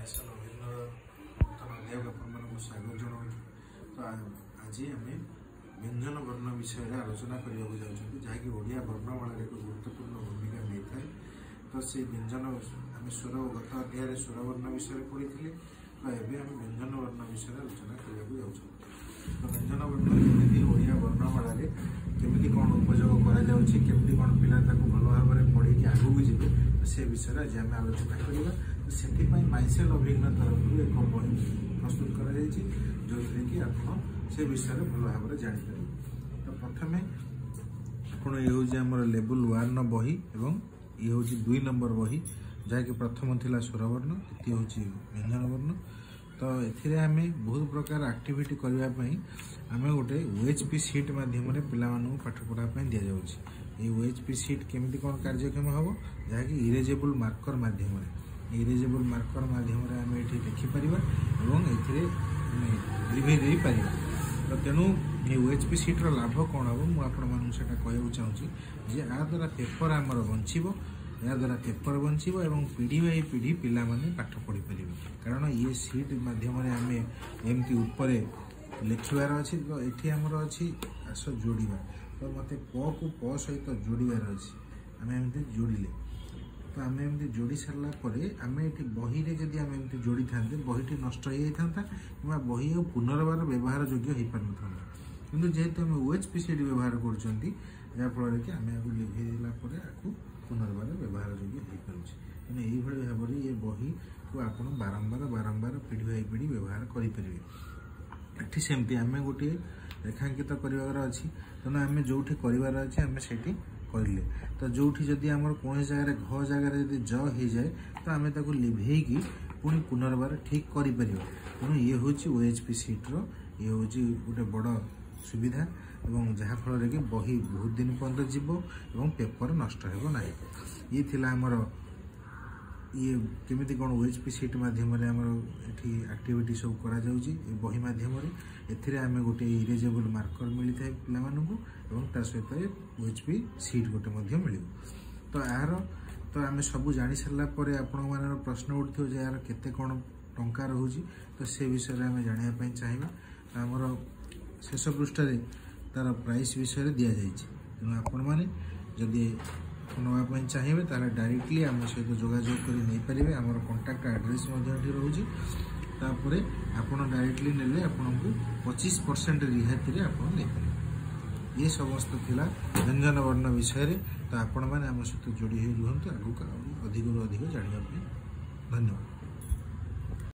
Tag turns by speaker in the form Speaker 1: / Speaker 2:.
Speaker 1: Fashion ଅଭିନ୍ନ ନୂତନ ଅଧ୍ୟାୟକୁ ଆପଣମାନଙ୍କୁ ସ୍ୱାଗତ ଜଣାଉଛୁ। ତ ଆଜି ଆମେ ବ୍ୟଞ୍ଜନ ବର୍ଣ୍ଣ ବିଷୟରେ ଆଲୋଚନା କରିବାକୁ ଯାଉଛନ୍ତି, ଯାହାକି ଓଡ଼ିଆ ବର୍ଣ୍ଣମାଳାରେ ଏକ ଗୁରୁତ୍ୱପୂର୍ଣ୍ଣ ଭୂମିକା ନେଇଥାଏ। ତ ସେ ବ୍ୟଞ୍ଜନ ଆମେ ଗତ ଅଧ୍ୟାୟରେ ସ୍ୱରବର୍ଣ୍ଣ ବିଷୟରେ ପଢ଼ିଥିଲେ। ତ ଏବେ ଆମେ ବ୍ୟଞ୍ଜନ ବର୍ଣ୍ଣ ବିଷୟରେ ଆଲୋଚନା କରିବାକୁ ଯାଉଛନ୍ତି। ତ ବ୍ୟଞ୍ଜନ ବର୍ଣ୍ଣ କେମିତି ଓଡ଼ିଆ ବର୍ଣ୍ଣମାଳାରେ କେମିତି କ'ଣ ଉପଯୋଗ କରାଯାଉଛି, କେମିତି କ'ଣ ପିଲା ତାକୁ ଭଲ ଭାବରେ ପଢ଼ିକି ଆଗକୁ ଯିବେ, ସେ ବିଷୟରେ ଆଜି ଆମେ ଆଲୋଚନା କରିବା। ସେଥିପାଇଁ ମାଇସେଲ ଅଭିଜ୍ଞ ତରଫରୁ ଏକ ବହି ପ୍ରସ୍ତୁତ କରାଯାଇଛି, ଯେଉଁଥିରେ କି ଆପଣ ସେ ବିଷୟରେ ଭଲ ଭାବରେ ଜାଣିପାରିବେ। ତ ପ୍ରଥମେ ଆପଣ ଇଏ ହେଉଛି ଆମର ଲେବୁଲ 1ର ବହି ଏବଂ ଇଏ ହେଉଛି 2 ନମ୍ବର ବହି, ଯାହାକି ପ୍ରଥମ ଥିଲା ସ୍ୱରବର୍ଣ୍ଣ, ଦ୍ୱିତୀୟ ହେଉଛି ବ୍ୟଞ୍ଜନ ବର୍ଣ୍ଣ। ତ ଏଥିରେ ଆମେ ବହୁତ ପ୍ରକାର ଆକ୍ଟିଭିଟି କରିବା ପାଇଁ ଆମେ ଗୋଟେ OHP ସିଟ୍ ମାଧ୍ୟମରେ ପିଲାମାନଙ୍କୁ ପାଠ ପଢ଼ା ପାଇଁ ଦିଆଯାଉଛି। এই OHP ସିଟ୍ କେମିତି କ'ଣ କାର୍ଯ୍ୟକ୍ଷମ ହେବ, ଯାହାକି ଇରେଜେବୁଲ ମାର୍କର ମାଧ୍ୟମରେ ଆମେ ଏଠି ଲେଖିପାରିବା ଏବଂ ଏଥିରେ ଲିଭେଇ ଦେଇପାରିବା। ତ ତେଣୁ ଏ OHP ସିଟ୍ର ଲାଭ କ'ଣ ହେବ, ମୁଁ ଆପଣମାନଙ୍କୁ ସେଇଟା କହିବାକୁ ଚାହୁଁଛି ଯେ ଏହା ଦ୍ୱାରା ପେପର ଆମର ବଞ୍ଚିବ, ଏବଂ ପିଢ଼ି ବାଇ ପିଢ଼ି ପିଲାମାନେ ପାଠ ପଢ଼ିପାରିବେ। କାରଣ ଇଏ ସିଟ୍ ମାଧ୍ୟମରେ ଆମେ ଏମିତି ଉପରେ ଲେଖିବାର ଅଛି। ତ ଏଠି ଆମର ଅଛି ଆସ ଯୋଡ଼ିବା, ତ ମୋତେ ପକୁ ପ ସହିତ ଯୋଡ଼ିବାର ଅଛି। ଆମେ ଏମିତି ଯୋଡ଼ିଲେ, ତ ଆମେ ଏମିତି ଯୋଡ଼ି ସାରିଲା ପରେ ଆମେ ଏଠି ବହିରେ ଯଦି ଆମେ ଏମିତି ଯୋଡ଼ିଥାନ୍ତେ, ବହିଟି ନଷ୍ଟ ହୋଇଯାଇଥାନ୍ତା କିମ୍ବା ବହି ଆଉ ପୁନର୍ବାର ବ୍ୟବହାର ଯୋଗ୍ୟ ହୋଇପାରିନଥାନ୍ତା। କିନ୍ତୁ ଯେହେତୁ ଆମେ OHP ସିଟ୍ ବ୍ୟବହାର କରୁଛନ୍ତି, ଯାହାଫଳରେ କି ଆମେ ଆକୁ ଲିଭେଇ ଦେଲା ପରେ ଆକୁ ପୁନର୍ବାର ବ୍ୟବହାର ଯୋଗ୍ୟ ହୋଇପାରୁଛି। ତେଣୁ ଏଇଭଳି ଭାବରେ ଏ ବହିକୁ ଆପଣ ବାରମ୍ବାର ପିଢ଼ି ବାଇ ପିଢ଼ି ବ୍ୟବହାର କରିପାରିବେ। ଏଠି ସେମିତି ଆମେ ଗୋଟିଏ ରେଖାଙ୍କିତ କରିବାର ଅଛି, ତେଣୁ ଆମେ ଯେଉଁଠି କରିବାର ଅଛି ଆମେ ସେଇଠି କରିଲେ। ତ ଯେଉଁଠି ଯଦି ଆମର କୌଣସି ଜାଗାରେ ଘ ଜାଗାରେ ଯଦି ଜ ହେଇଯାଏ, ତ ଆମେ ତାକୁ ଲିଭେଇକି ପୁଣି ପୁନର୍ବାର ଠିକ୍ କରିପାରିବା। ତେଣୁ ଇଏ ହେଉଛି OHP ସିଟ୍ର ଇଏ ହେଉଛି ଗୋଟେ ବଡ଼ ସୁବିଧା, ଏବଂ ଯାହାଫଳରେ କି ବହି ବହୁତ ଦିନ ପର୍ଯ୍ୟନ୍ତ ଯିବ ଏବଂ ପେପର ନଷ୍ଟ ହେବ ନାହିଁ। ଇଏ ଥିଲା ଆମର ଇଏ କେମିତି କ'ଣ OHP ସିଟ୍ ମାଧ୍ୟମରେ ଆମର ଏଠି ଆକ୍ଟିଭିଟି ସବୁ କରାଯାଉଛି ଏ ବହି ମାଧ୍ୟମରେ। ଏଥିରେ ଆମେ ଗୋଟେ ଇରେଜେବୁଲ ମାର୍କର ମିଳିଥାଏ ପିଲାମାନଙ୍କୁ ଏବଂ ତା ସହିତ OHP ସିଟ୍ ଗୋଟେ ମଧ୍ୟ ମିଳିବ। ତ ଆମେ ସବୁ ଜାଣି ସାରିଲା ପରେ ଆପଣମାନଙ୍କର ପ୍ରଶ୍ନ ଉଠିଥିବ ଯେ ଏହାର କେତେ କ'ଣ ଟଙ୍କା ରହୁଛି, ତ ସେ ବିଷୟରେ ଆମେ ଜାଣିବା ପାଇଁ ଚାହିଁବା। ଆମର ଶେଷ ପୃଷ୍ଠାରେ ତାର ପ୍ରାଇସ୍ ବିଷୟରେ ଦିଆଯାଇଛି। ତେଣୁ ଆପଣମାନେ ଯଦି ନେବା ପାଇଁ ଚାହିଁବେ ତାହେଲେ ଡାଇରେକ୍ଟଲି ଆମ ସହିତ ଯୋଗାଯୋଗ କରି ନେଇପାରିବେ। ଆମର କଣ୍ଟାକ୍ଟ ଆଡ୍ରେସ୍ ମଧ୍ୟ ଏଠି ରହୁଛି। ତାପରେ ଆପଣ ଡାଇରେକ୍ଟଲି ନେଲେ ଆପଣଙ୍କୁ 25% ରିହାତିରେ ଆପଣ ନେଇପାରିବେ। ଏ ସମସ୍ତ ଥିଲା ବ୍ୟଞ୍ଜନ ବର୍ଣ୍ଣ ବିଷୟରେ। ତ ଆପଣମାନେ ଆମ ସହିତ ଯୋଡ଼ି ହୋଇ ରୁହନ୍ତୁ, ଆଗକୁ ଅଧିକରୁ ଅଧିକ ଜାଣିବା ପାଇଁ। ଧନ୍ୟବାଦ।